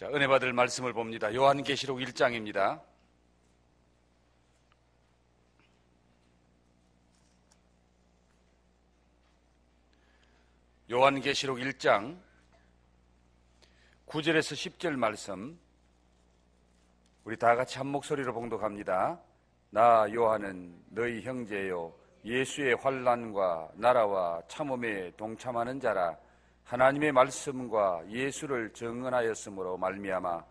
자, 은혜 받을 말씀을 봅니다. 요한계시록 1장입니다. 요한계시록 1장 9절에서 10절 말씀, 우리 다 같이 한 목소리로 봉독합니다. 나 요한은 너희 형제요 예수의 환난과 나라와 참음에 동참하는 자라. 하나님의 말씀과 예수를 증언하였으므로 말미암아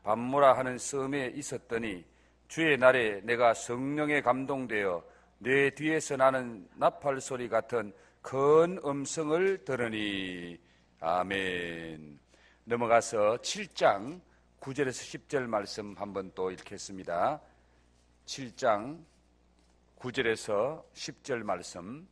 밤무라 하는 섬에 있었더니 주의 날에 내가 성령에 감동되어 내 뒤에서 나는 나팔 소리 같은 큰 음성을 들으니. 아멘. 넘어가서 7장 9절에서 10절 말씀 한번 또 읽겠습니다. 7장 9절에서 10절 말씀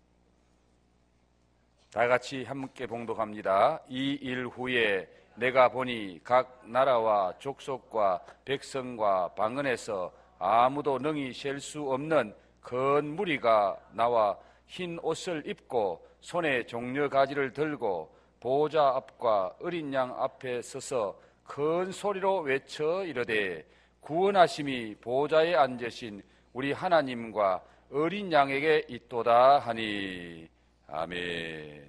다 같이 함께 봉독합니다. 이 일 후에 내가 보니 각 나라와 족속과 백성과 방언에서 아무도 능히 셀 수 없는 큰 무리가 나와 흰 옷을 입고 손에 종려가지를 들고 보호자 앞과 어린 양 앞에 서서 큰 소리로 외쳐 이르되 구원하심이 보호자에 앉으신 우리 하나님과 어린 양에게 있도다 하니. 아멘.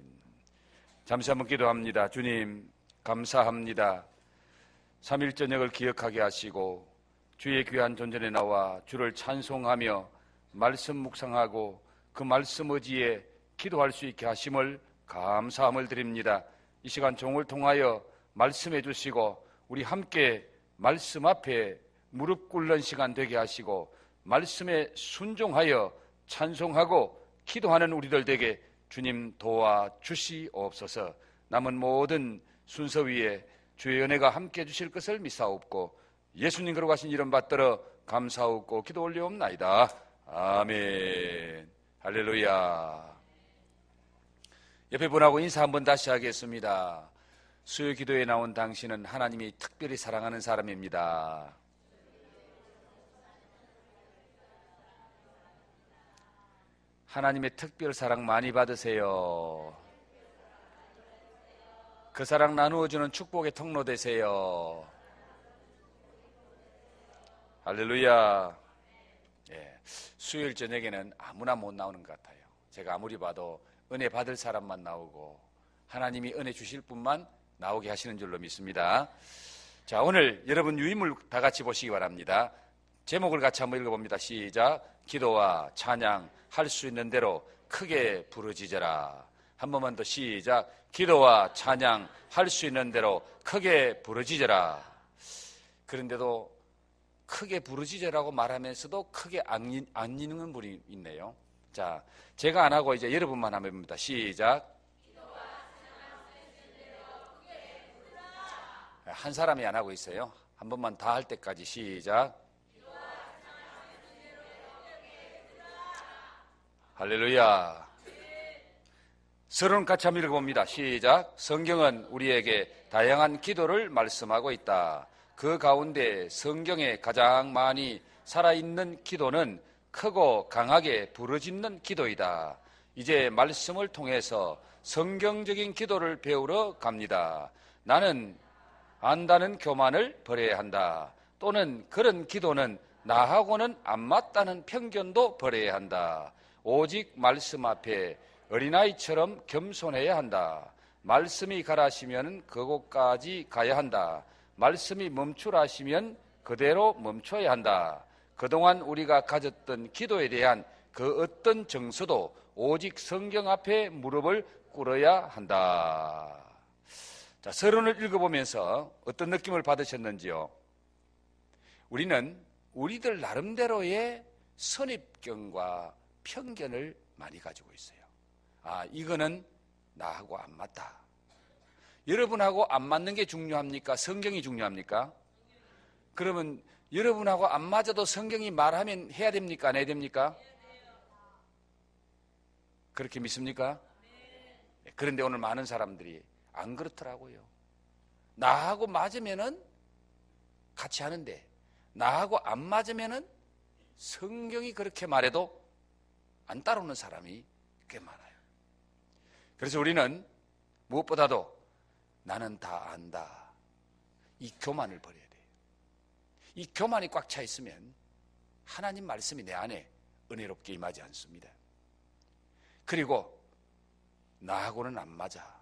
잠시 한번 기도합니다. 주님 감사합니다. 3일 저녁을 기억하게 하시고 주의 귀한 존전에 나와 주를 찬송하며 말씀 묵상하고 그 말씀 의지에 기도할 수 있게 하심을 감사함을 드립니다. 이 시간 종을 통하여 말씀해 주시고 우리 함께 말씀 앞에 무릎 꿇는 시간 되게 하시고 말씀에 순종하여 찬송하고 기도하는 우리들 되게 주님 도와주시옵소서. 남은 모든 순서 위에 주의 은혜가 함께 해주실 것을 믿사옵고 예수님 걸어가신 이름 받들어 감사하고 기도 올리옵나이다. 아멘. 할렐루야. 옆에 분하고 인사 한번 다시 하겠습니다. 수요 기도에 나온 당신은 하나님이 특별히 사랑하는 사람입니다. 하나님의 특별 사랑 많이 받으세요. 그 사랑 나누어주는 축복의 통로 되세요. 할렐루야. 예, 수요일 저녁에는 아무나 못 나오는 것 같아요. 제가 아무리 봐도 은혜 받을 사람만 나오고 하나님이 은혜 주실 분만 나오게 하시는 줄로 믿습니다. 자, 오늘 여러분 유인물 다 같이 보시기 바랍니다. 제목을 같이 한번 읽어봅니다. 시작. 기도와 찬양 할 수 있는 대로 크게 부르짖어라. 한 번만 더 시작. 기도와 찬양 할 수 있는 대로 크게 부르짖어라. 그런데도 크게 부르짖으라고 말하면서도 크게 안 읽는 분이 있네요. 자, 제가 안 하고 이제 여러분만 하면 됩니다. 시작. 한 사람이 안 하고 있어요. 한 번만 다 할 때까지 시작. 할렐루야. 서론 같이 한번 읽어봅니다. 시작. 성경은 우리에게 다양한 기도를 말씀하고 있다. 그 가운데 성경에 가장 많이 살아있는 기도는 크고 강하게 부르짖는 기도이다. 이제 말씀을 통해서 성경적인 기도를 배우러 갑니다. 나는 안다는 교만을 버려야 한다. 또는 그런 기도는 나하고는 안 맞다는 편견도 버려야 한다. 오직 말씀 앞에 어린아이처럼 겸손해야 한다. 말씀이 가라시면 그곳까지 가야 한다. 말씀이 멈추라시면 그대로 멈춰야 한다. 그동안 우리가 가졌던 기도에 대한 그 어떤 정서도 오직 성경 앞에 무릎을 꿇어야 한다. 자, 서론을 읽어보면서 어떤 느낌을 받으셨는지요? 우리는 우리들 나름대로의 선입견과 편견을 많이 가지고 있어요. 아, 이거는 나하고 안 맞다. 여러분하고 안 맞는 게 중요합니까? 성경이 중요합니까? 그러면 여러분하고 안 맞아도 성경이 말하면 해야 됩니까? 안 해야 됩니까? 그렇게 믿습니까? 그런데 오늘 많은 사람들이 안 그렇더라고요. 나하고 맞으면은 같이 하는데 나하고 안 맞으면은 성경이 그렇게 말해도 안 따르는 사람이 꽤 많아요. 그래서 우리는 무엇보다도 나는 다 안다. 이 교만을 버려야 돼요. 이 교만이 꽉 차 있으면 하나님 말씀이 내 안에 은혜롭게 임하지 않습니다. 그리고 나하고는 안 맞아.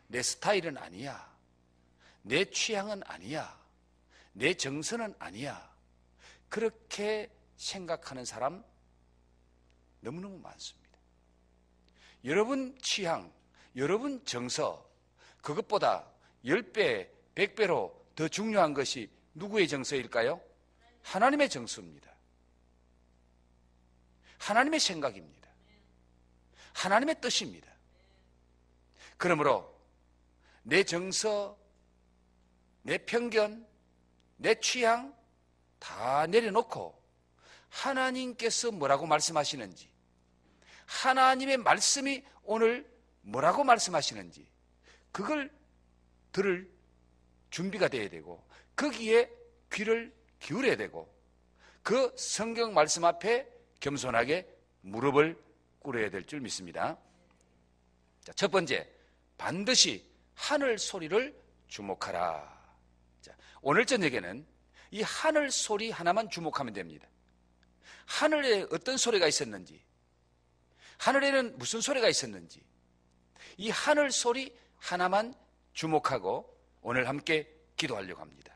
내 스타일은 아니야. 내 취향은 아니야. 내 정서는 아니야. 그렇게 생각하는 사람 너무너무 많습니다. 여러분 취향, 여러분 정서, 그것보다 10배, 100배로 더 중요한 것이 누구의 정서일까요? 하나님의 정서입니다. 하나님의 생각입니다. 하나님의 뜻입니다. 그러므로 내 정서, 내 편견, 내 취향 다 내려놓고 하나님께서 뭐라고 말씀하시는지, 하나님의 말씀이 오늘 뭐라고 말씀하시는지 그걸 들을 준비가 돼야 되고 거기에 귀를 기울여야 되고 그 성경 말씀 앞에 겸손하게 무릎을 꿇어야 될 줄 믿습니다. 자, 첫 번째, 반드시 하늘 소리를 주목하라. 자, 오늘 저녁에는 이 하늘 소리 하나만 주목하면 됩니다. 하늘에 어떤 소리가 있었는지, 하늘에는 무슨 소리가 있었는지 이 하늘 소리 하나만 주목하고 오늘 함께 기도하려고 합니다.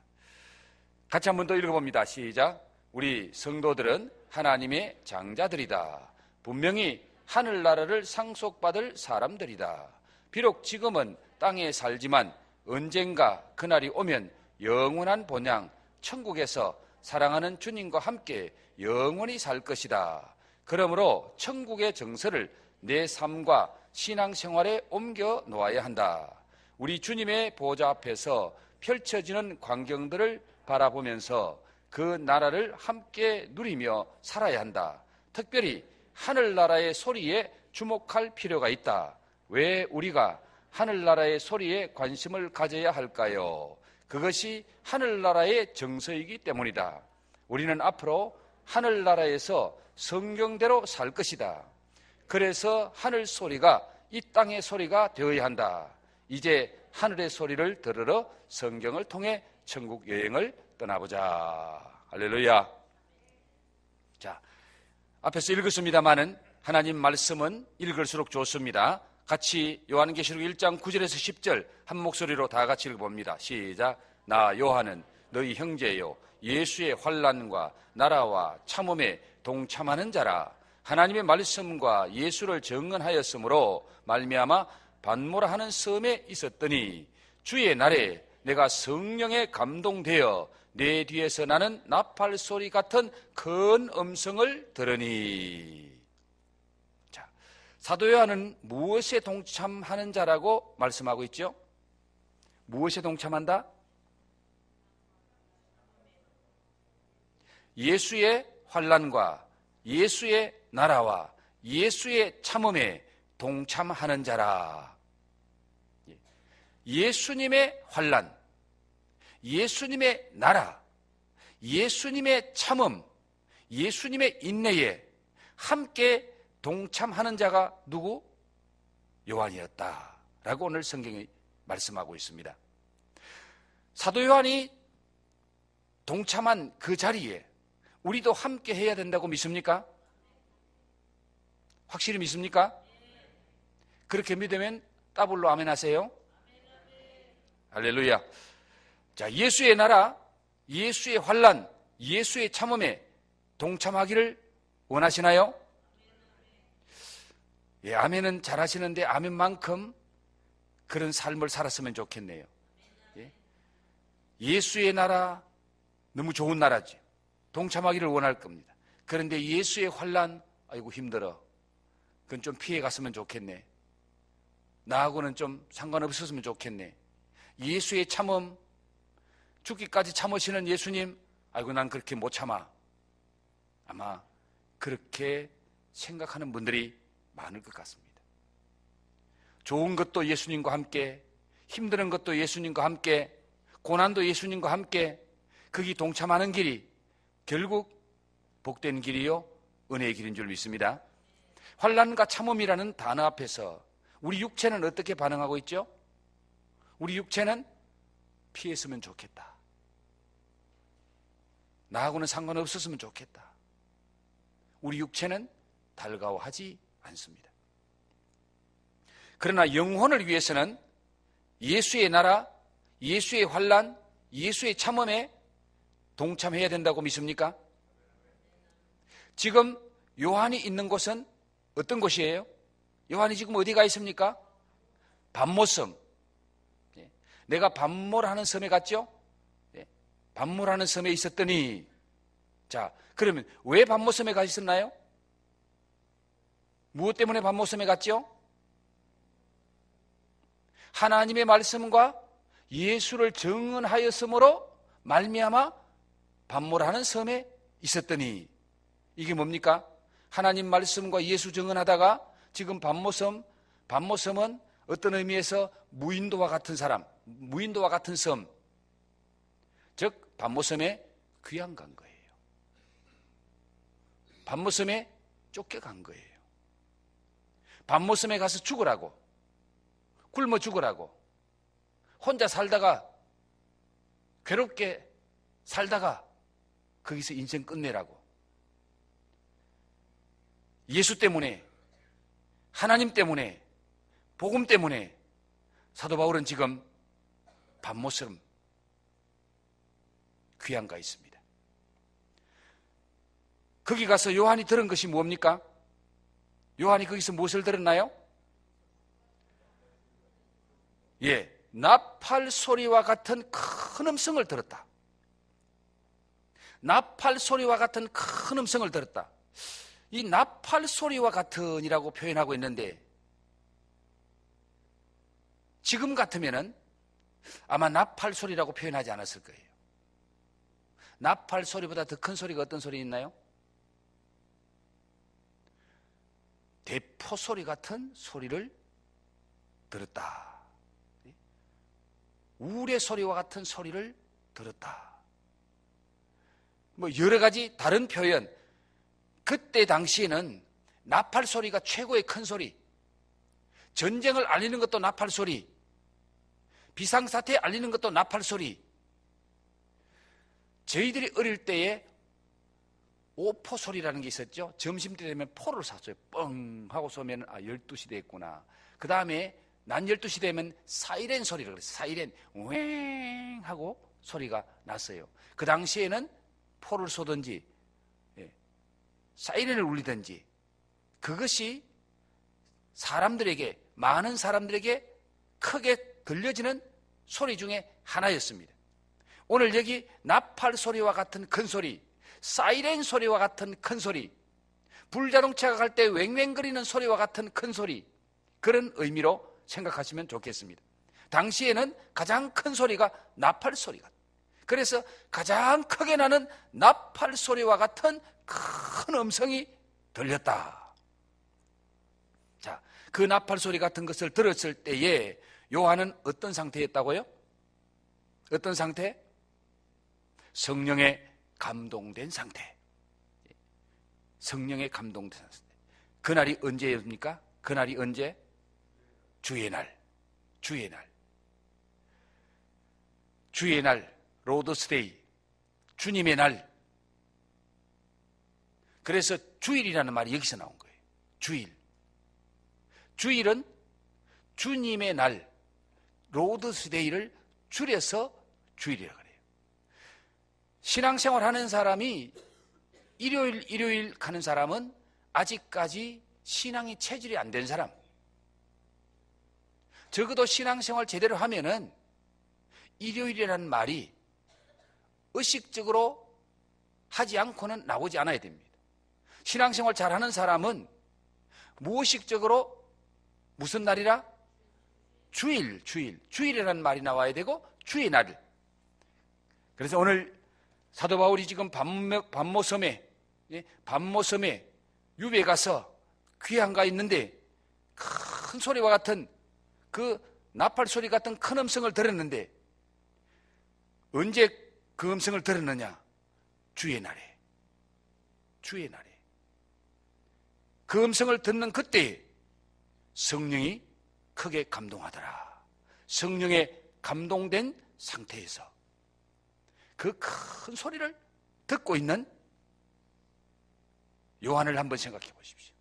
같이 한 번 더 읽어봅니다. 시작. 우리 성도들은 하나님의 장자들이다. 분명히 하늘나라를 상속받을 사람들이다. 비록 지금은 땅에 살지만 언젠가 그날이 오면 영원한 본향 천국에서 사랑하는 주님과 함께 영원히 살 것이다. 그러므로 천국의 정서를 내 삶과 신앙생활에 옮겨 놓아야 한다. 우리 주님의 보좌 앞에서 펼쳐지는 광경들을 바라보면서 그 나라를 함께 누리며 살아야 한다. 특별히 하늘나라의 소리에 주목할 필요가 있다. 왜 우리가 하늘나라의 소리에 관심을 가져야 할까요? 그것이 하늘나라의 정서이기 때문이다. 우리는 앞으로 하늘나라에서 성경대로 살 것이다. 그래서 하늘 소리가 이 땅의 소리가 되어야 한다. 이제 하늘의 소리를 들으러 성경을 통해 천국 여행을 떠나보자. 할렐루야. 자, 앞에서 읽었습니다마는 하나님 말씀은 읽을수록 좋습니다. 같이 요한계시록 1장 9절에서 10절 한 목소리로 다 같이 읽어봅니다. 시작. 나 요한은 너희 형제요 예수의 환난과 나라와 참음에 동참하는 자라. 하나님의 말씀과 예수를 증언하였으므로 말미암아 반모라 하는 섬에 있었더니 주의 날에 내가 성령에 감동되어 내 뒤에서 나는 나팔 소리 같은 큰 음성을 들으니. 자, 사도 요한은 무엇에 동참하는 자라고 말씀하고 있죠? 무엇에 동참한다? 예수의 환난과 예수의 나라와 예수의 참음에 동참하는 자라. 예수님의 환난, 예수님의 나라, 예수님의 참음, 예수님의 인내에 함께 동참하는 자가 누구? 요한이었다라고 오늘 성경이 말씀하고 있습니다. 사도 요한이 동참한 그 자리에 우리도 함께 해야 된다고 믿습니까? 확실히 믿습니까? 그렇게 믿으면 따블로 아멘 하세요. 할렐루야. 자, 예수의 나라, 예수의 환난, 예수의 참음에 동참하기를 원하시나요? 예, 아멘은 잘하시는데 아멘만큼 그런 삶을 살았으면 좋겠네요. 예? 예수의 나라 너무 좋은 나라지. 동참하기를 원할 겁니다. 그런데 예수의 환난, 아이고 힘들어. 그건 좀 피해 갔으면 좋겠네. 나하고는 좀 상관없었으면 좋겠네. 예수의 참음, 죽기까지 참으시는 예수님, 아이고 난 그렇게 못 참아. 아마 그렇게 생각하는 분들이 많을 것 같습니다. 좋은 것도 예수님과 함께, 힘드는 것도 예수님과 함께, 고난도 예수님과 함께, 거기 동참하는 길이 결국 복된 길이요 은혜의 길인 줄 믿습니다. 환난과 참음이라는 단어 앞에서 우리 육체는 어떻게 반응하고 있죠? 우리 육체는 피했으면 좋겠다. 나하고는 상관없었으면 좋겠다. 우리 육체는 달가워하지 않습니다. 그러나 영혼을 위해서는 예수의 나라, 예수의 환난, 예수의 참음에 동참해야 된다고 믿습니까? 지금 요한이 있는 곳은 어떤 곳이에요? 요한이 지금 어디가 있습니까? 반모섬. 내가 반모라는 섬에 갔죠? 반모라는 섬에 있었더니, 자, 그러면 왜 반모섬에 가 있었나요? 무엇 때문에 반모섬에 갔죠? 하나님의 말씀과 예수를 증언하였으므로 말미암아 반모라는 섬에 있었더니, 이게 뭡니까? 하나님 말씀과 예수 증언하다가 지금 반모섬은 어떤 의미에서 무인도와 같은 사람, 무인도와 같은 섬, 즉 반모섬에 귀양 간 거예요. 반모섬에 쫓겨간 거예요. 반모섬에 가서 죽으라고, 굶어 죽으라고, 혼자 살다가 괴롭게 살다가 거기서 인생 끝내라고. 예수 때문에, 하나님 때문에, 복음 때문에 사도 바울은 지금 반모섬 귀양가 있습니다. 거기 가서 요한이 들은 것이 뭡니까? 요한이 거기서 무엇을 들었나요? 예, 나팔 소리와 같은 큰 음성을 들었다. 나팔 소리와 같은 큰 음성을 들었다. 이 나팔 소리와 같은이라고 표현하고 있는데, 지금 같으면은 아마 나팔 소리라고 표현하지 않았을 거예요. 나팔 소리보다 더 큰 소리가 어떤 소리 있나요? 대포 소리 같은 소리를 들었다. 우레 소리와 같은 소리를 들었다. 뭐 여러 가지 다른 표현. 그때 당시에는 나팔 소리가 최고의 큰 소리, 전쟁을 알리는 것도 나팔 소리, 비상사태 알리는 것도 나팔 소리. 저희들이 어릴 때에 오포 소리라는 게 있었죠. 점심때 되면 포를 쐈어요. 뻥 하고 쏘면 12시 됐구나. 그 다음에 난 12시 되면 사이렌 소리를 그랬어요. 사이렌 왱 하고 소리가 났어요. 그 당시에는 포를 쏘든지 사이렌을 울리든지 그것이 사람들에게, 많은 사람들에게 크게 들려지는 소리 중에 하나였습니다. 오늘 여기 나팔 소리와 같은 큰 소리, 사이렌 소리와 같은 큰 소리, 불자동차가 갈 때 왱왱거리는 소리와 같은 큰 소리, 그런 의미로 생각하시면 좋겠습니다. 당시에는 가장 큰 소리가 나팔 소리가, 그래서 가장 크게 나는 나팔 소리와 같은 큰 음성이 들렸다. 자, 그 나팔 소리 같은 것을 들었을 때에 요한은 어떤 상태였다고요? 어떤 상태? 성령에 감동된 상태. 성령에 감동된 상태. 그날이 언제였습니까? 그날이 언제? 주의 날. 주의 날. 주의 날, 로드스데이. 주님의 날. 그래서 주일이라는 말이 여기서 나온 거예요. 주일. 주일은 주님의 날, 로드스데이를 줄여서 주일이라고 그래요. 신앙생활 하는 사람이 일요일 가는 사람은 아직까지 신앙이 체질이 안 된 사람. 적어도 신앙생활 제대로 하면은 일요일이라는 말이 의식적으로 하지 않고는 나오지 않아야 됩니다. 신앙생활 잘하는 사람은 무의식적으로 무슨 날이라? 주일이라는 말이 나와야 되고 주의 날. 그래서 오늘 사도 바울이 지금 반모섬에 유배 가서 귀양가 있는데 큰 소리와 같은 그 나팔 소리 같은 큰 음성을 들었는데 언제 그 음성을 들었느냐? 주의 날에. 주의 날에. 그 음성을 듣는 그때 성령이 크게 감동하더라. 성령에 감동된 상태에서 그 큰 소리를 듣고 있는 요한을 한번 생각해 보십시오.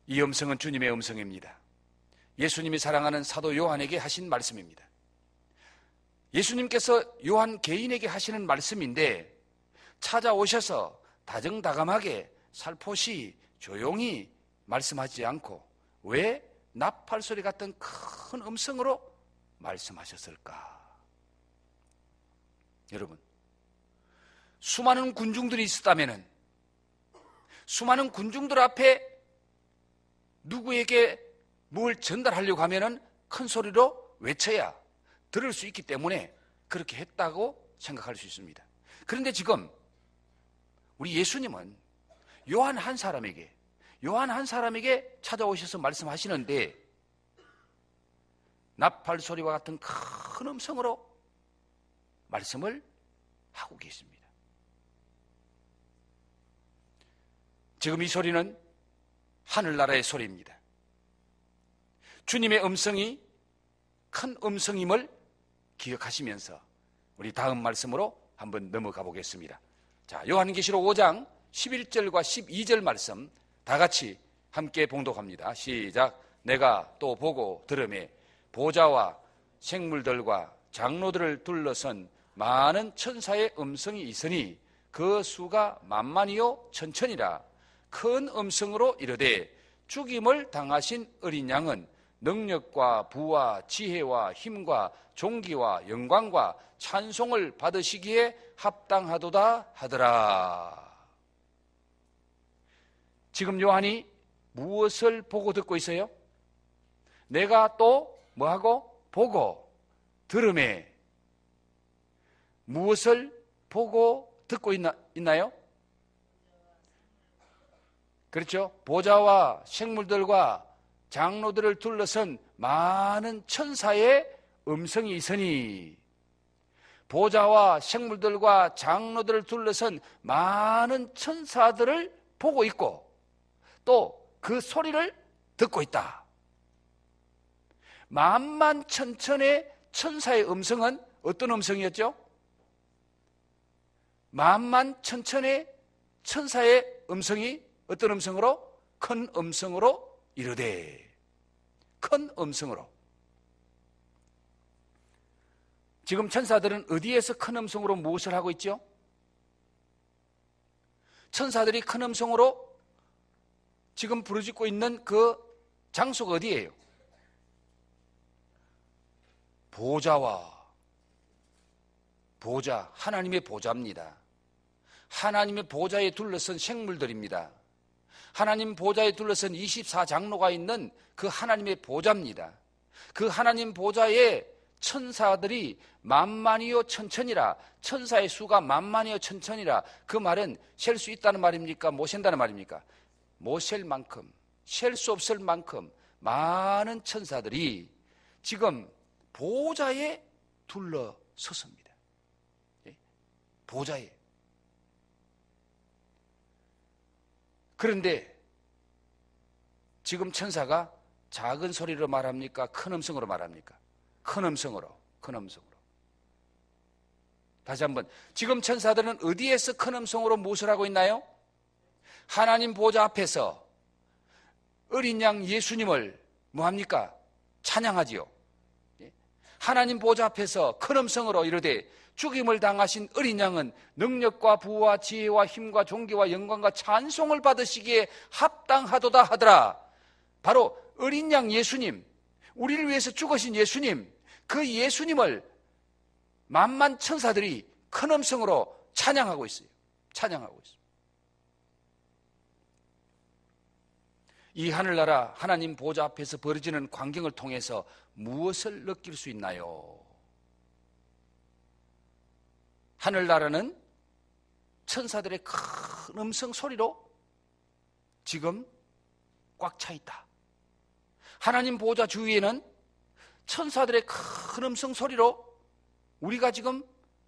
이 음성은 주님의 음성입니다. 예수님이 사랑하는 사도 요한에게 하신 말씀입니다. 예수님께서 요한 개인에게 하시는 말씀인데 찾아오셔서 다정다감하게 살포시 조용히 말씀하지 않고 왜 나팔소리 같은 큰 음성으로 말씀하셨을까? 여러분, 수많은 군중들이 있었다면 수많은 군중들 앞에 누구에게 뭘 전달하려고 하면 큰 소리로 외쳐야 들을 수 있기 때문에 그렇게 했다고 생각할 수 있습니다. 그런데 지금 우리 예수님은 요한 한 사람에게 찾아오셔서 말씀하시는데 나팔 소리와 같은 큰 음성으로 말씀을 하고 계십니다. 지금 이 소리는 하늘나라의 소리입니다. 주님의 음성이 큰 음성임을 기억하시면서 우리 다음 말씀으로 한번 넘어가 보겠습니다. 자, 요한계시록 5장 11절과 12절 말씀 다 같이 함께 봉독합니다. 시작. 내가 또 보고 들으매 보좌와 생물들과 장로들을 둘러선 많은 천사의 음성이 있으니 그 수가 만만이요 천천이라. 큰 음성으로 이르되 죽임을 당하신 어린 양은 능력과 부와 지혜와 힘과 존귀와 영광과 찬송을 받으시기에 합당하도다 하더라. 지금 요한이 무엇을 보고 듣고 있어요? 내가 또 뭐하고? 보고 들음에 무엇을 보고 듣고 있나요? 그렇죠? 보좌와 생물들과 장로들을 둘러선 많은 천사의 음성이 있으니 보좌와 생물들과 장로들을 둘러선 많은 천사들을 보고 있고 또 그 소리를 듣고 있다. 만만천천의 천사의 음성은 어떤 음성이었죠? 만만천천의 천사의 음성이 어떤 음성으로? 큰 음성으로 이르되. 큰 음성으로. 지금 천사들은 어디에서 큰 음성으로 무엇을 하고 있죠? 천사들이 큰 음성으로 지금 부르짖고 있는 그 장소가 어디예요? 보좌, 하나님의 보좌입니다. 하나님의 보좌에 둘러선 생물들입니다. 하나님 보좌에 둘러선 24장로가 있는 그 하나님의 보좌입니다. 그 하나님 보좌에 천사들이 만만이요 천천이라. 천사의 수가 만만이요 천천이라. 그 말은 셀 수 있다는 말입니까? 못 센다는 말입니까? 못 셀 만큼, 셀 수 없을 만큼 많은 천사들이 지금 보좌에 둘러섰습니다. 보좌에. 그런데 지금 천사가 작은 소리로 말합니까? 큰 음성으로 말합니까? 큰 음성으로. 다시 한번, 지금 천사들은 어디에서 큰 음성으로 무엇을 하고 있나요? 하나님 보좌 앞에서 어린 양 예수님을 뭐합니까? 찬양하지요. 하나님 보좌 앞에서 큰 음성으로 이르되 죽임을 당하신 어린 양은 능력과 부와 지혜와 힘과 존귀와 영광과 찬송을 받으시기에 합당하도다 하더라. 바로 어린 양 예수님, 우리를 위해서 죽으신 예수님, 그 예수님을 만만 천사들이 큰 음성으로 찬양하고 있어요. 찬양하고 있어요. 이 하늘나라 하나님 보좌 앞에서 벌어지는 광경을 통해서 무엇을 느낄 수 있나요? 하늘나라는 천사들의 큰 음성 소리로 지금 꽉 차 있다. 하나님 보좌 주위에는 천사들의 큰 음성 소리로 우리가 지금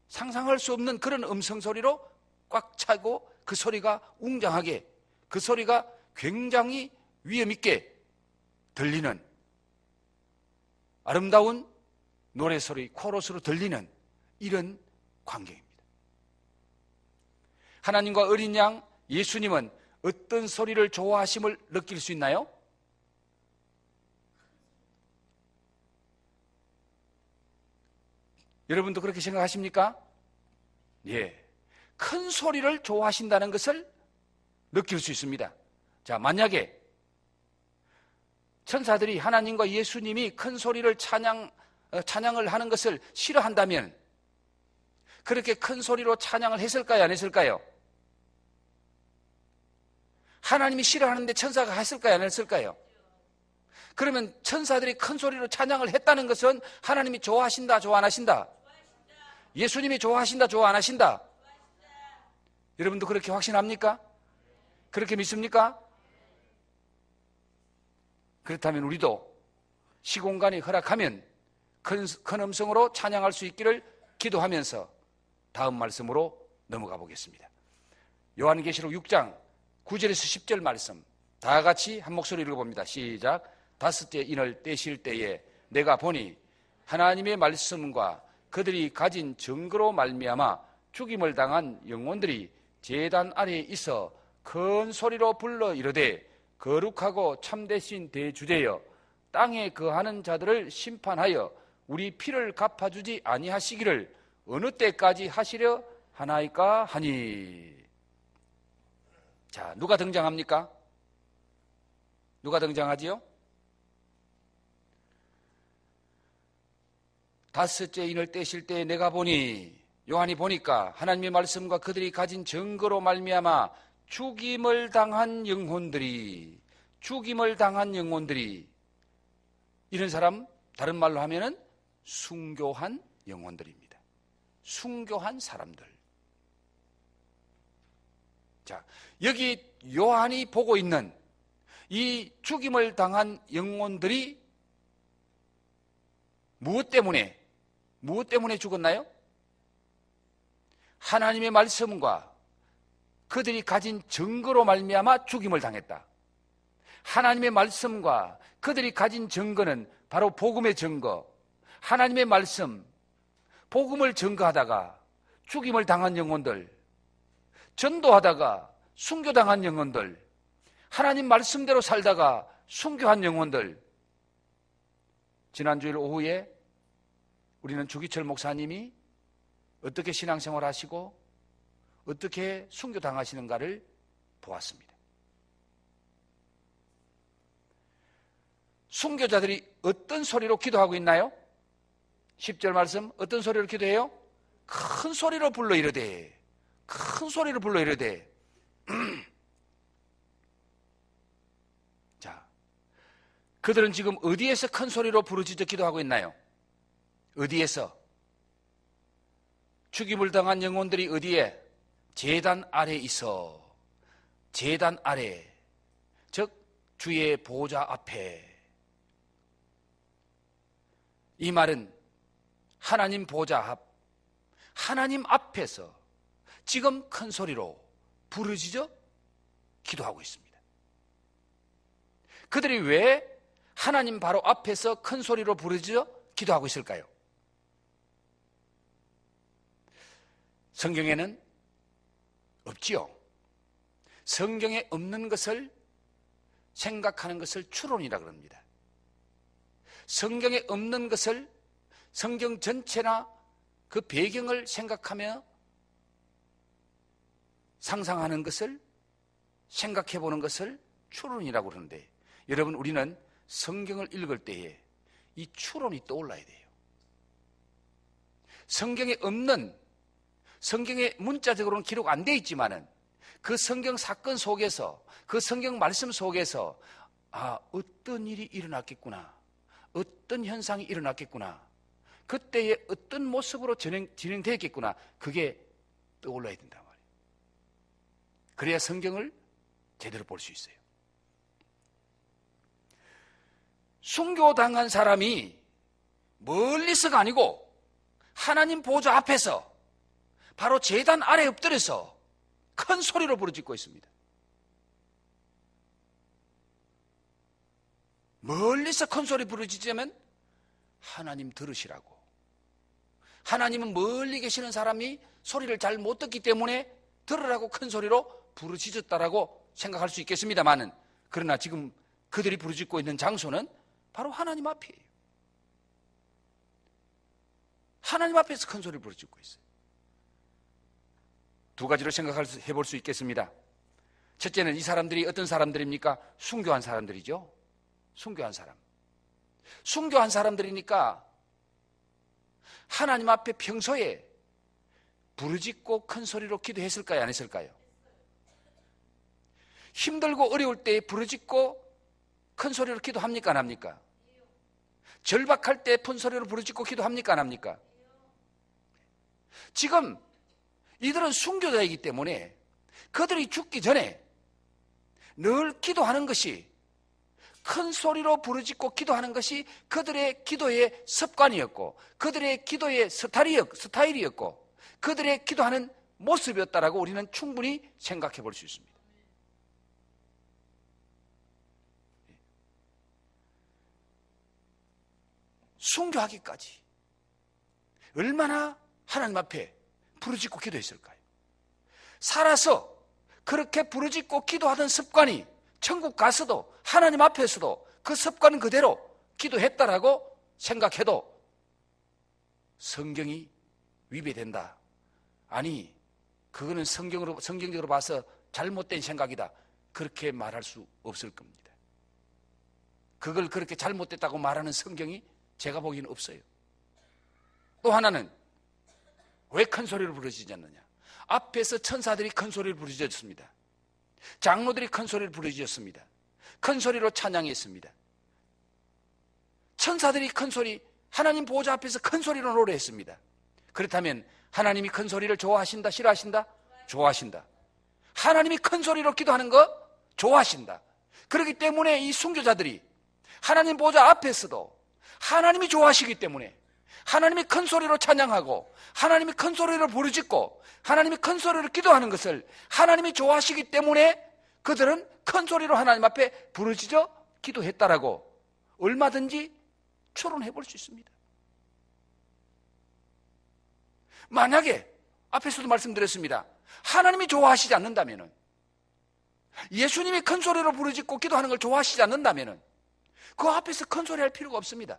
상상할 수 없는 그런 음성 소리로 꽉 차고 그 소리가 웅장하게, 그 소리가 굉장히 위험 있게 들리는 아름다운 노래소리, 코러스로 들리는 이런 광경입니다. 하나님과 어린 양 예수님은 어떤 소리를 좋아하심을 느낄 수 있나요? 여러분도 그렇게 생각하십니까? 예. 큰 소리를 좋아하신다는 것을 느낄 수 있습니다. 자, 만약에 천사들이 하나님과 예수님이 큰 소리를 찬양을 하는 것을 싫어한다면 그렇게 큰 소리로 찬양을 했을까요? 안 했을까요? 하나님이 싫어하는데 천사가 했을까요? 안 했을까요? 그러면 천사들이 큰 소리로 찬양을 했다는 것은 하나님이 좋아하신다, 좋아 안 하신다? 예수님이 좋아하신다, 좋아 안 하신다? 여러분도 그렇게 확신합니까? 그렇게 믿습니까? 그렇다면 우리도 시공간이 허락하면 큰 음성으로 찬양할 수 있기를 기도하면서 다음 말씀으로 넘어가 보겠습니다. 요한계시록 6장 9절에서 10절 말씀 다 같이 한 목소리 읽어봅니다. 시작. 다섯째 인을 떼실 때에 내가 보니 하나님의 말씀과 그들이 가진 증거로 말미암아 죽임을 당한 영혼들이 제단 아래에 있어 큰 소리로 불러 이르되 거룩하고 참되신 대주제여 땅에 거하는 자들을 심판하여 우리 피를 갚아주지 아니하시기를 어느 때까지 하시려 하나이까 하니. 자, 누가 등장합니까? 누가 등장하지요? 다섯째 인을 떼실 때 내가 보니, 요한이 보니까 하나님의 말씀과 그들이 가진 증거로 말미암아 죽임을 당한 영혼들이 이런 사람 다른 말로 하면은 순교한 영혼들입니다. 순교한 사람들. 자, 여기 요한이 보고 있는 이 죽임을 당한 영혼들이 무엇 때문에 죽었나요? 하나님의 말씀과 그들이 가진 증거로 말미암아 죽임을 당했다. 하나님의 말씀과 그들이 가진 증거는 바로 복음의 증거. 하나님의 말씀, 복음을 증거하다가 죽임을 당한 영혼들, 전도하다가 순교당한 영혼들, 하나님 말씀대로 살다가 순교한 영혼들. 지난주일 오후에 우리는 주기철 목사님이 어떻게 신앙생활 하시고 어떻게 순교당하시는가를 보았습니다. 순교자들이 어떤 소리로 기도하고 있나요? 10절 말씀 어떤 소리로 기도해요? 큰 소리로 불러 이르되 자, 그들은 지금 어디에서 큰 소리로 부르짖어 기도하고 있나요? 어디에서? 죽임을 당한 영혼들이 어디에? 제단 아래 있어. 제단 아래, 즉 주의 보좌 앞에. 이 말은 하나님 보좌 앞, 하나님 앞에서 지금 큰 소리로 부르짖어 기도하고 있습니다. 그들이 왜 하나님 바로 앞에서 큰 소리로 부르짖어 기도하고 있을까요? 성경에는 없지요. 성경에 없는 것을 생각하는 것을 추론이라고 합니다. 성경에 없는 것을 성경 전체나 그 배경을 생각하며 상상하는 것을 생각해 보는 것을 추론이라고 그러는데, 여러분, 우리는 성경을 읽을 때에 이 추론이 떠올라야 돼요. 성경에 없는, 성경에 문자적으로는 기록 안 돼 있지만은 그 성경 사건 속에서, 그 성경 말씀 속에서 어떤 일이 일어났겠구나, 어떤 현상이 일어났겠구나, 그때에 어떤 모습으로 진행되었겠구나, 그게 떠올라야 된단 말이에요. 그래야 성경을 제대로 볼 수 있어요. 순교당한 사람이 멀리서가 아니고 하나님 보좌 앞에서 바로 제단 아래 엎드려서 큰 소리로 부르짖고 있습니다. 멀리서 큰 소리 부르짖으면 하나님 들으시라고. 하나님은 멀리 계시는 사람이 소리를 잘 못 듣기 때문에 들으라고 큰 소리로 부르짖었다라고 생각할 수 있겠습니다만은, 그러나 지금 그들이 부르짖고 있는 장소는 바로 하나님 앞이에요. 하나님 앞에서 큰 소리를 부르짖고 있어요. 두 가지로 해볼 수 있겠습니다. 첫째는 이 사람들이 어떤 사람들입니까? 순교한 사람들이죠. 순교한 사람. 순교한 사람들이니까 하나님 앞에 평소에 부르짖고 큰 소리로 기도했을까요? 안 했을까요? 힘들고 어려울 때 부르짖고 큰 소리로 기도합니까? 안 합니까? 절박할 때 큰 소리로 부르짖고 기도합니까? 안 합니까? 지금 이들은 순교자이기 때문에 그들이 죽기 전에 늘 기도하는 것이, 큰 소리로 부르짖고 기도하는 것이 그들의 기도의 습관이었고, 그들의 기도의 스타일이었고, 그들의 기도하는 모습이었다라고 우리는 충분히 생각해 볼 수 있습니다. 순교하기까지 얼마나 하나님 앞에 부르짖고 기도했을까요? 살아서 그렇게 부르짖고 기도하던 습관이 천국 가서도 하나님 앞에서도 그 습관 그대로 기도했다라고 생각해도 성경이 위배된다. 아니, 그거는 성경적으로 봐서 잘못된 생각이다. 그렇게 말할 수 없을 겁니다. 그걸 그렇게 잘못됐다고 말하는 성경이 제가 보기에는 없어요. 또 하나는 왜 큰 소리를 부르짖지 않느냐? 앞에서 천사들이 큰 소리를 부르짖었습니다. 장로들이 큰 소리를 부르짖었습니다. 큰 소리로 찬양했습니다. 천사들이 큰 소리, 하나님 보호자 앞에서 큰 소리로 노래했습니다. 그렇다면 하나님이 큰 소리를 좋아하신다, 싫어하신다? 좋아하신다. 하나님이 큰 소리로 기도하는 거 좋아하신다. 그렇기 때문에 이 순교자들이 하나님 보호자 앞에서도 하나님이 좋아하시기 때문에 하나님이 큰 소리로 찬양하고 하나님이 큰 소리로 부르짖고 하나님이 큰 소리로 기도하는 것을 하나님이 좋아하시기 때문에 그들은 큰 소리로 하나님 앞에 부르짖어 기도했다라고 얼마든지 추론해 볼 수 있습니다. 만약에 앞에서도 말씀드렸습니다. 하나님이 좋아하시지 않는다면, 예수님이 큰 소리로 부르짖고 기도하는 걸 좋아하시지 않는다면 그 앞에서 큰 소리 할 필요가 없습니다.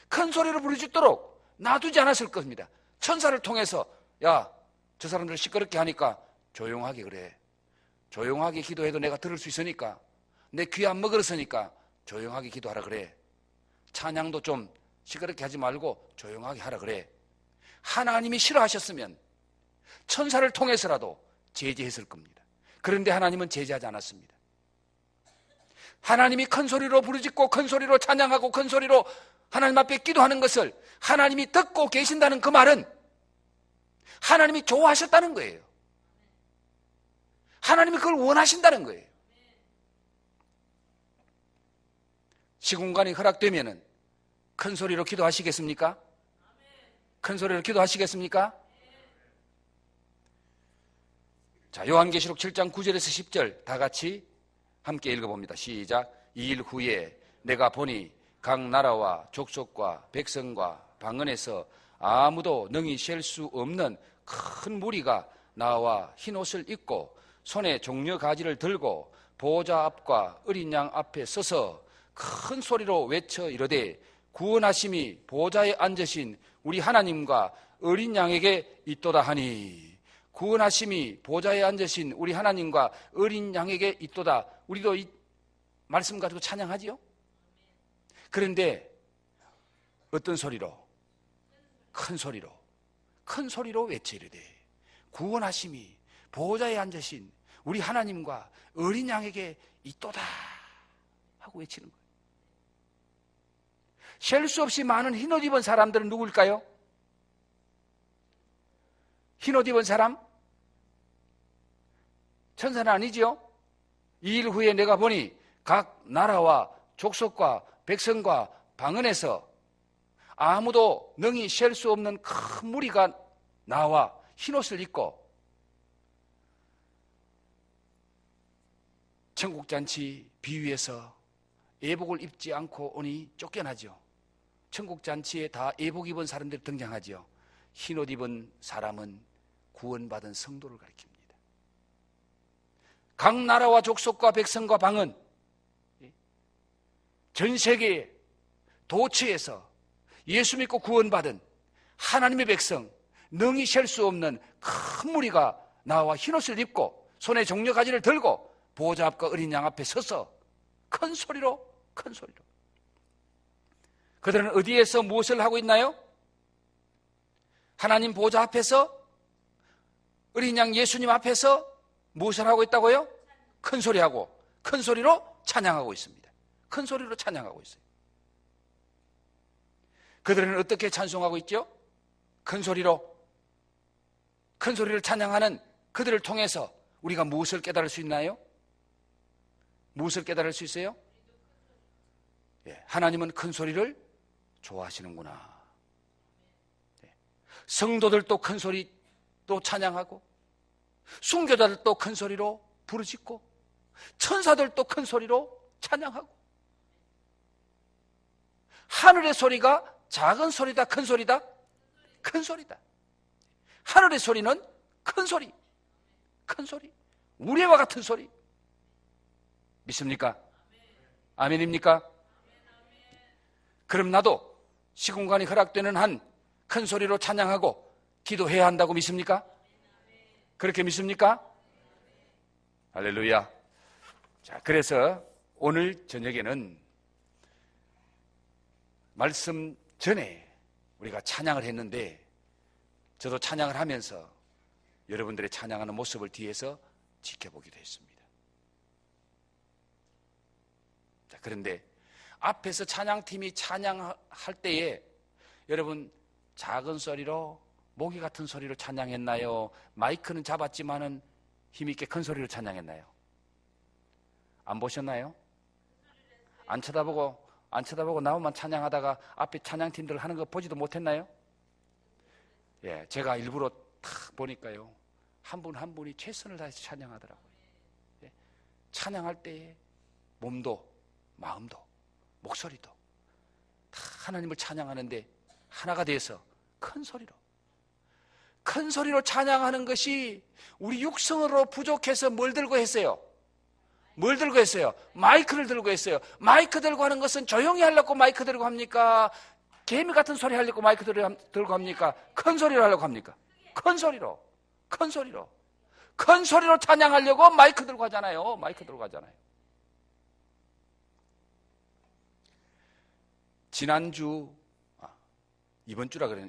큰 소리로 부르짖도록 놔두지 않았을 겁니다. 천사를 통해서 야, 저 사람들 시끄럽게 하니까 조용하게 그래. 조용하게 기도해도 내가 들을 수 있으니까, 내 귀 안 먹으랬으니까 조용하게 기도하라 그래. 찬양도 좀 시끄럽게 하지 말고 조용하게 하라 그래. 하나님이 싫어하셨으면 천사를 통해서라도 제지했을 겁니다. 그런데 하나님은 제지하지 않았습니다. 하나님이 큰 소리로 부르짖고 큰 소리로 찬양하고 큰 소리로 하나님 앞에 기도하는 것을 하나님이 듣고 계신다는 그 말은 하나님이 좋아하셨다는 거예요. 하나님이 그걸 원하신다는 거예요. 시공간이 허락되면은 큰 소리로 기도하시겠습니까? 큰 소리로 기도하시겠습니까? 자, 요한계시록 7장 9절에서 10절 다 같이 함께 읽어봅니다. 시작. 2일 후에 내가 보니 각 나라와 족속과 백성과 방언에서 아무도 능히 셀 수 없는 큰 무리가 나와 흰옷을 입고 손에 종려 가지를 들고 보호자 앞과 어린 양 앞에 서서 큰 소리로 외쳐 이르되 구원하심이 보호자에 앉으신 우리 하나님과 어린 양에게 있도다 하니, 구원하심이 보호자에 앉으신 우리 하나님과 어린 양에게 있도다. 우리도 이 말씀 가지고 찬양하지요? 그런데 어떤 소리로? 큰 소리로 외쳐 이르되 구원하심이 보호자에 앉으신 우리 하나님과 어린 양에게 있도다 하고 외치는 거예요. 셀 수 없이 많은 흰옷 입은 사람들은 누구일까요? 흰옷 입은 사람? 천사는 아니지요? 2일 후에 내가 보니 각 나라와 족속과 백성과 방언에서 아무도 능히 셀 수 없는 큰 무리가 나와 흰옷을 입고 천국잔치 비위에서 예복을 입지 않고 오니 쫓겨나죠. 천국 잔치에 다 예복 입은 사람들이 등장하지요. 흰옷 입은 사람은 구원받은 성도를 가리킵니다. 각 나라와 족속과 백성과 방언, 전 세계에 도처에서 예수 믿고 구원받은 하나님의 백성, 능히 셀 수 없는 큰 무리가 나와 흰옷을 입고 손에 종려가지를 들고 보호자 앞과 어린 양 앞에 서서 큰 소리로 그들은 어디에서 무엇을 하고 있나요? 하나님 보호자 앞에서, 어린 양 예수님 앞에서 무엇을 하고 있다고요? 큰 소리하고 큰 소리로 찬양하고 있습니다. 큰 소리로 찬양하고 있어요. 그들은 어떻게 찬송하고 있죠? 큰 소리를 찬양하는 그들을 통해서 우리가 무엇을 깨달을 수 있나요? 무엇을 깨달을 수 있어요? 하나님은 큰 소리를 좋아하시는구나. 성도들도 큰 소리도 찬양하고, 순교자들도 큰 소리로 부르짖고, 천사들도 큰 소리로 찬양하고, 하늘의 소리가 작은 소리다, 큰 소리다? 큰 소리다. 하늘의 소리는 큰 소리, 우리와 같은 소리. 믿습니까? 아멘입니까? 그럼 나도 시공간이 허락되는 한 큰 소리로 찬양하고 기도해야 한다고 믿습니까? 그렇게 믿습니까? 할렐루야. 자, 그래서 오늘 저녁에는 말씀 전에 우리가 찬양을 했는데, 저도 찬양을 하면서 여러분들의 찬양하는 모습을 뒤에서 지켜보기도 했습니다. 자, 그런데 앞에서 찬양팀이 찬양할 때에 여러분 작은 소리로, 모기 같은 소리로 찬양했나요? 마이크는 잡았지만은 힘있게 큰 소리로 찬양했나요? 안 보셨나요? 안 쳐다보고 나무만 찬양하다가 앞에 찬양팀들 하는 거 보지도 못했나요? 예, 제가 일부러 탁 보니까요, 한 분 한 분이 최선을 다해서 찬양하더라고요. 예, 찬양할 때에 몸도 마음도 목소리도 다 하나님을 찬양하는데 하나가 돼서 큰 소리로 찬양하는 것이 우리 육성으로 부족해서 뭘 들고 했어요? 마이크를 들고 했어요. 마이크 들고 하는 것은 조용히 하려고 마이크 들고 합니까? 개미 같은 소리 하려고 마이크 들고 합니까? 큰 소리로 하려고 합니까? 큰 소리로 찬양하려고 마이크 들고 하잖아요.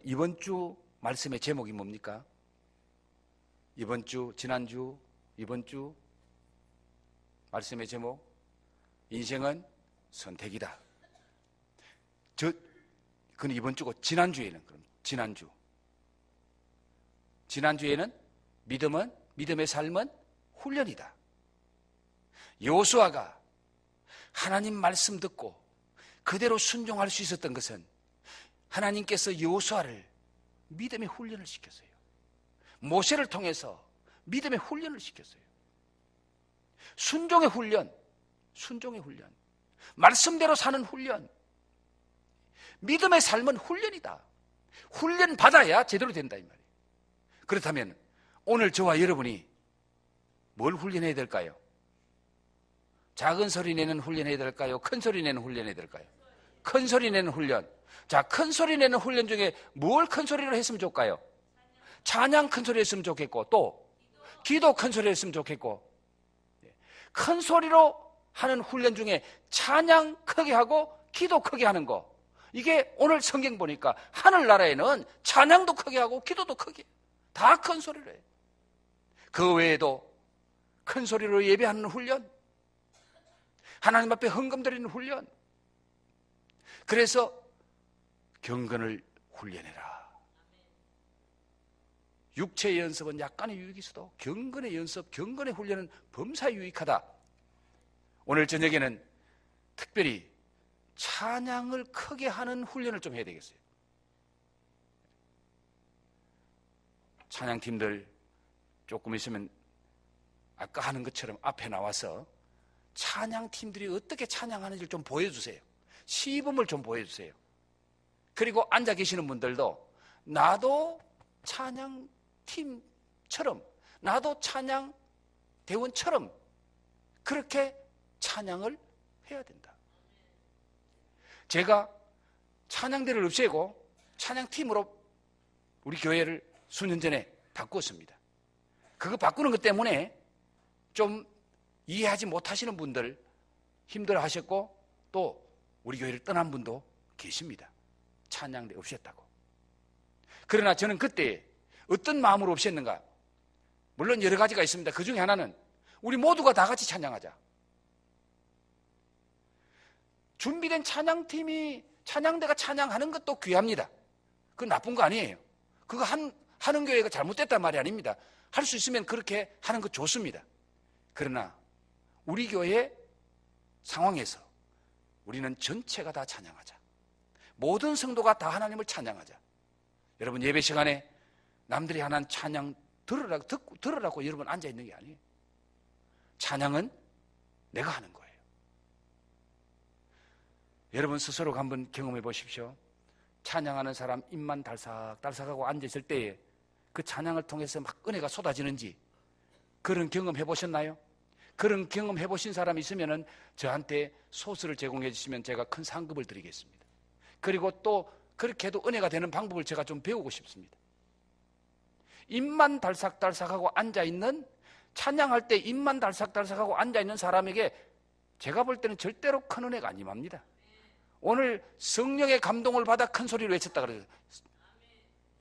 이번 주 말씀의 제목이 뭡니까? 이번 주 말씀의 제목, 인생은 선택이다. 그건 이번 주고, 지난주에는 믿음의 삶은 훈련이다. 여호수아가 하나님 말씀 듣고 그대로 순종할 수 있었던 것은 하나님께서 여호수아를 믿음의 훈련을 시켰어요. 모세를 통해서 믿음의 훈련을 시켰어요. 순종의 훈련, 말씀대로 사는 훈련, 믿음의 삶은 훈련이다. 훈련 받아야 제대로 된다 이 말이에요. 그렇다면 오늘 저와 여러분이 뭘 훈련해야 될까요? 작은 소리 내는 훈련해야 될까요? 큰 소리 내는 훈련해야 될까요? 큰 소리 내는 훈련. 자, 큰 소리 내는 훈련 중에 뭘 큰 소리로 했으면 좋을까요? 찬양 큰 소리 했으면 좋겠고, 또 기도 큰 소리 했으면 좋겠고, 큰 소리로 하는 훈련 중에 찬양 크게 하고 기도 크게 하는 거, 이게 오늘 성경 보니까 하늘나라에는 찬양도 크게 하고 기도도 크게, 다 큰 소리로 해요. 그 외에도 큰 소리로 예배하는 훈련, 하나님 앞에 헌금 드리는 훈련, 그래서 경건을 훈련해라. 육체의 연습은 약간의 유익이 있어도 경건의 연습, 경건의 훈련은 범사에 유익하다. 오늘 저녁에는 특별히 찬양을 크게 하는 훈련을 좀 해야 되겠어요. 찬양팀들 조금 있으면 아까 하는 것처럼 앞에 나와서 찬양팀들이 어떻게 찬양하는지를 좀 보여주세요. 시범을 좀 보여주세요. 그리고 앉아 계시는 분들도 나도 찬양팀처럼, 나도 찬양대원처럼 그렇게 찬양을 해야 된다. 제가 찬양대를 없애고 찬양팀으로 우리 교회를 수년 전에 바꾸었습니다. 그거 바꾸는 것 때문에 좀 이해하지 못하시는 분들 힘들어 하셨고, 또 우리 교회를 떠난 분도 계십니다. 찬양대 없앴다고. 그러나 저는 그때 어떤 마음으로 없앴는가? 물론 여러 가지가 있습니다. 그 중에 하나는 우리 모두가 다 같이 찬양하자. 준비된 찬양팀이, 찬양대가 찬양하는 것도 귀합니다. 그건 나쁜 거 아니에요. 그거 하는 교회가 잘못됐단 말이 아닙니다. 할 수 있으면 그렇게 하는 거 좋습니다. 그러나 우리 교회 상황에서 우리는 전체가 다 찬양하자. 모든 성도가 다 하나님을 찬양하자. 여러분, 예배 시간에 남들이 하는 찬양 들으라고 여러분 앉아 있는 게 아니에요. 찬양은 내가 하는 거예요. 여러분 스스로 한번 경험해 보십시오. 찬양하는 사람 입만 달싹달싹하고 앉아있을 때에 그 찬양을 통해서 막 은혜가 쏟아지는지 그런 경험 해보셨나요? 그런 경험 해보신 사람이 있으면 저한테 소스를 제공해 주시면 제가 큰 상급을 드리겠습니다. 그리고 또 그렇게 해도 은혜가 되는 방법을 제가 좀 배우고 싶습니다. 입만 달싹달싹하고 앉아있는, 찬양할 때 입만 달싹달싹하고 앉아있는 사람에게 제가 볼 때는 절대로 큰 은혜가 안 임합니다. 오늘 성령의 감동을 받아 큰 소리를 외쳤다 그래요.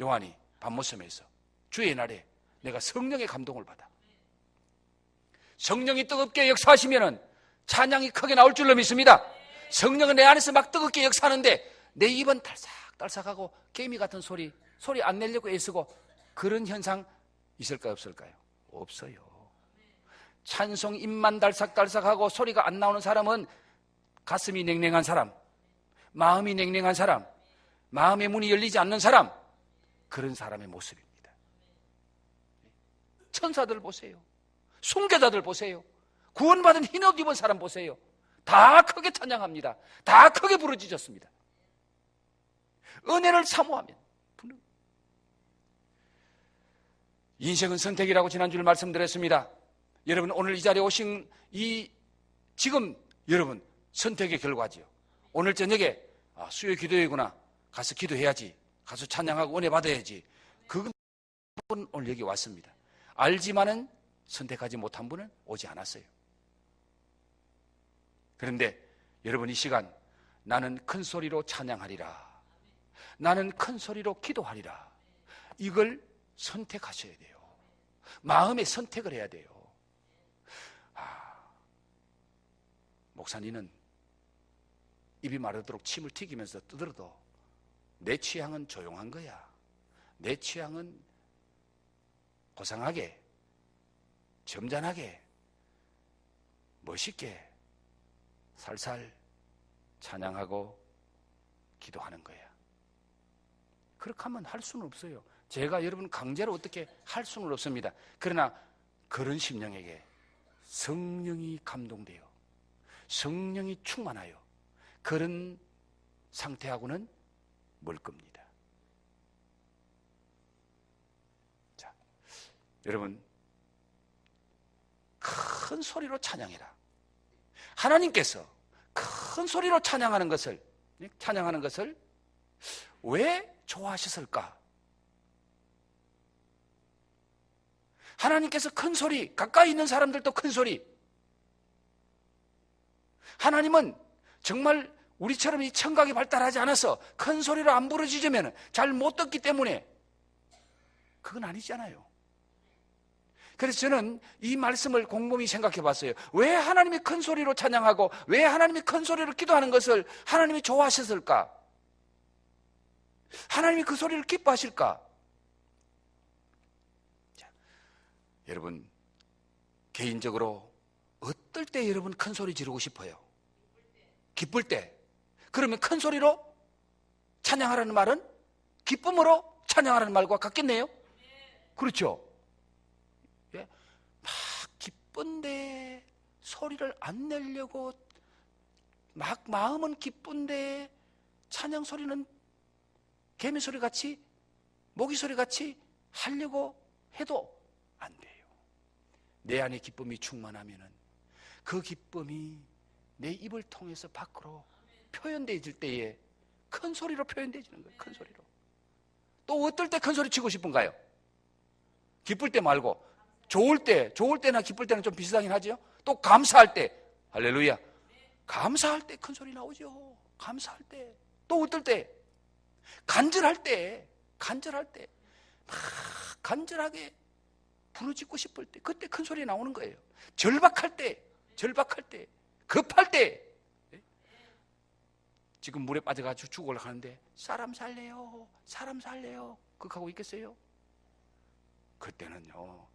요한이 밤모섬에서 주의 날에 내가 성령의 감동을 받아. 성령이 뜨겁게 역사하시면은 찬양이 크게 나올 줄로 믿습니다. 성령은 내 안에서 막 뜨겁게 역사하는데 내 입은 달싹달싹하고 개미 같은 소리 안 내려고 애쓰고, 그런 현상 있을까요, 없을까요? 없어요. 찬송 입만 달싹달싹하고 소리가 안 나오는 사람은 가슴이 냉랭한 사람, 마음이 냉랭한 사람, 마음의 문이 열리지 않는 사람, 그런 사람의 모습입니다. 천사들 보세요. 순교자들 보세요. 구원받은 흰옷 입은 사람 보세요. 다 크게 찬양합니다. 다 크게 부르짖었습니다. 은혜를 사모하면. 인생은 선택이라고 지난주에 말씀드렸습니다. 여러분, 오늘 이 자리에 오신 지금 여러분 선택의 결과지요. 오늘 저녁에 수요 기도회구나, 가서 기도해야지, 가서 찬양하고 은혜 받아야지, 그분 오늘 여기 왔습니다. 알지만은 선택하지 못한 분은 오지 않았어요. 그런데 여러분, 이 시간 나는 큰 소리로 찬양하리라, 나는 큰 소리로 기도하리라, 이걸 선택하셔야 돼요. 마음의 선택을 해야 돼요. 목사님은 입이 마르도록 침을 튀기면서 떠들어도 내 취향은 조용한 거야. 내 취향은 고상하게, 점잖하게, 멋있게 살살 찬양하고 기도하는 거야. 그렇게 하면 할 수는 없어요. 제가 여러분 강제로 어떻게 할 수는 없습니다. 그러나 그런 심령에게 성령이 감동되어 성령이 충만하여 그런 상태하고는 멀 겁니다. 자, 여러분, 큰 소리로 찬양해라. 하나님께서 큰 소리로 찬양하는 것을 왜 좋아하셨을까? 하나님께서 큰 소리, 가까이 있는 사람들도 큰 소리. 하나님은 정말 우리처럼 이 청각이 발달하지 않아서 큰 소리로 안 부르짖으면 잘 못 듣기 때문에 그건 아니잖아요. 그래서 저는 이 말씀을 곰곰이 생각해 봤어요. 왜 하나님이 큰 소리로 찬양하고 왜 하나님이 큰 소리로 기도하는 것을 하나님이 좋아하셨을까? 하나님이 그 소리를 기뻐하실까? 자, 여러분, 개인적으로 어떨 때 여러분 큰 소리 지르고 싶어요? 기쁠 때. 그러면 큰 소리로 찬양하라는 말은 기쁨으로 찬양하라는 말과 같겠네요? 그렇죠? 예? 막 기쁜데 소리를 안 내려고 막 마음은 기쁜데 찬양 소리는 개미 소리 같이, 모기 소리 같이 하려고 해도 안 돼요. 내 안에 기쁨이 충만하면은 그 기쁨이 내 입을 통해서 밖으로 표현되어질 때에 큰 소리로 표현되어지는 거예요. 큰 소리로. 또 어떨 때 큰 소리 치고 싶은가요? 기쁠 때 말고 좋을 때나 기쁠 때는 좀 비슷하긴 하죠. 또 감사할 때, 할렐루야, 감사할 때 큰 소리 나오죠. 감사할 때. 또 어떨 때? 간절할 때 막 간절하게 부르짖고 싶을 때, 그때 큰 소리 나오는 거예요. 절박할 때, 급할 때. 지금 물에 빠져가지고 죽으려고 하는데 사람 살래요 그렇게 하고 있겠어요? 그때는요,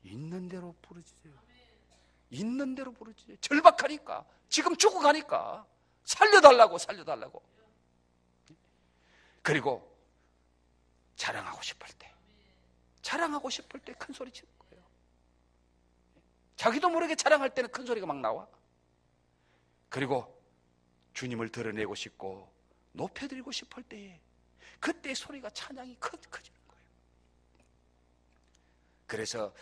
있는 대로 부르짖어요. 있는 대로 부르짖어요. 절박하니까, 지금 죽어가니까 살려달라고. 그리고 자랑하고 싶을 때 큰 소리 치는 거예요. 자기도 모르게 자랑할 때는 큰 소리가 막 나와. 그리고 주님을 드러내고 싶고 높여드리고 싶을 때에 그때 소리가, 찬양이 커지는 거예요. 그래서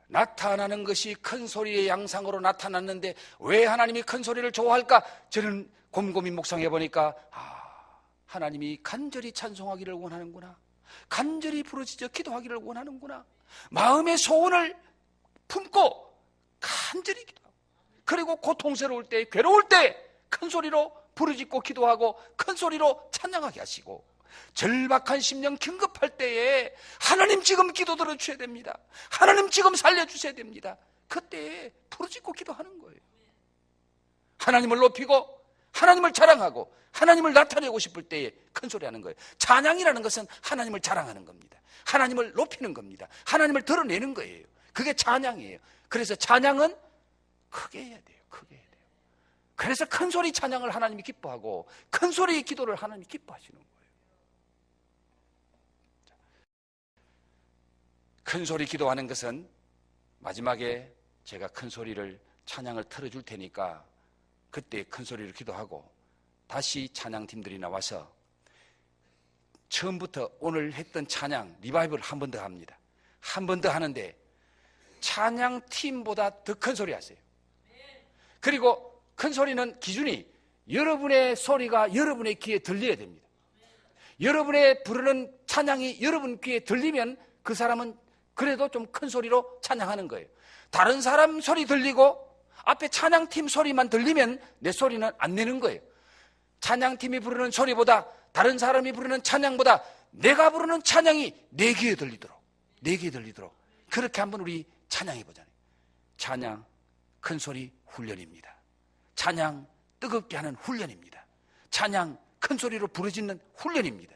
나타나는 것이 큰 소리의 양상으로 나타났는데 왜 하나님이 큰 소리를 좋아할까? 저는 곰곰이 묵상해 보니까 하나님이 간절히 찬송하기를 원하는구나, 간절히 부르짖어 기도하기를 원하는구나, 마음의 소원을 품고 간절히 기도하고, 그리고 고통스러울 때, 괴로울 때 큰 소리로 부르짖고 기도하고 큰 소리로 찬양하게 하시고, 절박한 심령, 긴급할 때에 하나님 지금 기도 들어주셔야 됩니다, 하나님 지금 살려주셔야 됩니다, 그때 부르짖고 기도하는 거예요. 하나님을 높이고 하나님을 자랑하고 하나님을 나타내고 싶을 때에 큰 소리 하는 거예요. 찬양이라는 것은 하나님을 자랑하는 겁니다. 하나님을 높이는 겁니다. 하나님을 드러내는 거예요. 그게 찬양이에요. 그래서 찬양은 크게 해야 돼요. 크게 해야 돼요. 그래서 큰 소리 찬양을 하나님이 기뻐하고 큰 소리 기도를 하나님이 기뻐하시는 거예요. 큰 소리 기도하는 것은 마지막에 제가 큰 소리를, 찬양을 틀어줄 테니까 그때 큰 소리를 기도하고 다시 찬양팀들이 나와서 처음부터 오늘 했던 찬양 리바이벌을 한 번 더 합니다. 한 번 더 하는데 찬양팀보다 더 큰 소리 하세요. 그리고 큰 소리는 기준이 여러분의 소리가 여러분의 귀에 들려야 됩니다. 여러분의 부르는 찬양이 여러분 귀에 들리면 그 사람은 그래도 좀 큰 소리로 찬양하는 거예요. 다른 사람 소리 들리고 앞에 찬양팀 소리만 들리면 내 소리는 안 내는 거예요. 찬양팀이 부르는 소리보다, 다른 사람이 부르는 찬양보다 내가 부르는 찬양이 내 귀에 들리도록 그렇게 한번 우리 찬양해 보잖아요. 찬양 큰 소리 훈련입니다. 찬양 뜨겁게 하는 훈련입니다. 찬양 큰 소리로 부르짖는 훈련입니다.